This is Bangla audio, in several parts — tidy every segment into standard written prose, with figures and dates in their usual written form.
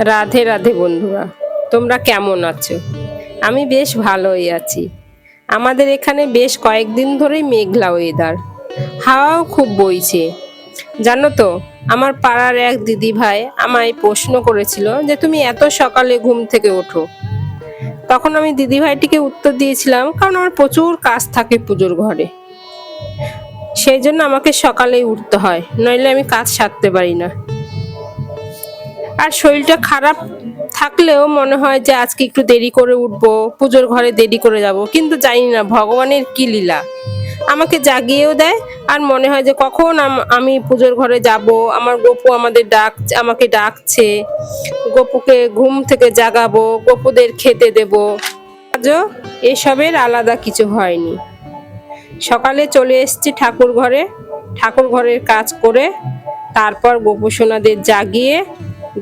রাধে রাধে বন্ধুরা, তোমরা কেমন আছো? আমি বেশ ভালোই আছি। আমাদের এখানে বেশ কয়েকদিন ধরেই মেঘলা ওয়েদার, হাওয়াও খুব বইছে। জানো তো, আমার পাড়ার এক দিদি ভাই আমায় প্রশ্ন করেছিল যে তুমি এত সকালে ঘুম থেকে ওঠো। তখন আমি দিদি ভাইটিকে উত্তর দিয়েছিলাম, কারণ আমার প্রচুর কাজ থাকে পুজোর ঘরে, সেই জন্য আমাকে সকালেই উঠতে হয়, নইলে আমি কাজ সারতে পারি না। আর শরীরটা খারাপ থাকলেও মনে হয় যে আজকে একটু দেরি করে উঠবো, পুজোর ঘরে দেরি করে যাব, কিন্তু জানি না ভগবানের কি লীলা, আমাকে জাগিয়েও দেয়। আর মনে হয় যে কখন আমি পুজোর ঘরে যাব, আমার গপু আমাকে ডাকছে, গপুকে ঘুম থেকে জাগাবো, গপুদের খেতে দেব। আজও এসবের আলাদা কিছু হয়নি। সকালে চলে এসেছি ঠাকুর ঘরে, ঠাকুর ঘরের কাজ করে তারপর গোপুসোনাদের জাগিয়ে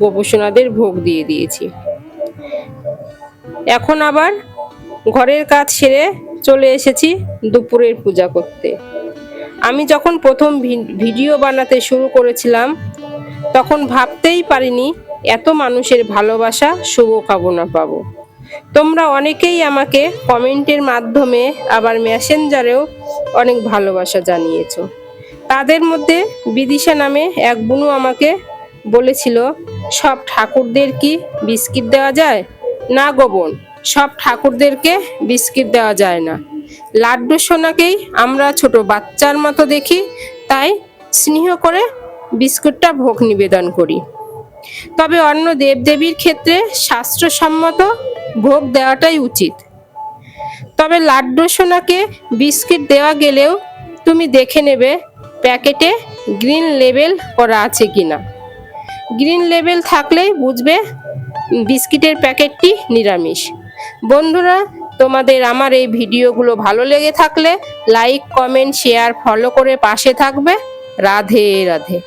গোপুসোনাদের ভোগ দিয়ে দিয়েছি। এখন আবার ঘরের কাজ সেরে চলে এসেছি দুপুরের পূজা করতে। আমি যখন প্রথম ভিডিও বানাতে শুরু করেছিলাম তখন ভাবতেই পারিনি এত মানুষের ভালোবাসা, শুভকামনা পাবো। তোমরা অনেকেই আমাকে কমেন্টের মাধ্যমে আবার মেসেঞ্জারেও অনেক ভালোবাসা জানিয়েছো। তাদের মধ্যে বিদিশা নামে এক বুনু আমাকে বলেছিল, সব ঠাকুরদের কি বিস্কিট দেওয়া যায়? না গো বোন, সব ঠাকুরদেরকে বিস্কিট দেওয়া যায় না। লাড্ডু সোনাকেই আমরা ছোট বাচ্চার মতো দেখি, তাই স্নেহ করে বিস্কুটটা ভোগ নিবেদন করি। তবে অন্য দেবদেবীর ক্ষেত্রে শাস্ত্রসম্মত ভোগ দেওয়াটাই উচিত। তবে লাড্ডু সোনাকে বিস্কিট দেওয়া গেলেও তুমি দেখে নেবে প্যাকেটে গ্রিন লেবেল করা আছে কিনা। গ্রিন লেবেল থাকলেই বুঝবে বিস্কিটের প্যাকেটটি নিরামিষ। বন্ধুরা, তোমাদের আমার এই ভিডিওগুলো ভালো লেগে থাকলে লাইক, কমেন্ট, শেয়ার, ফলো করে পাশে থাকবে। রাধে রাধে।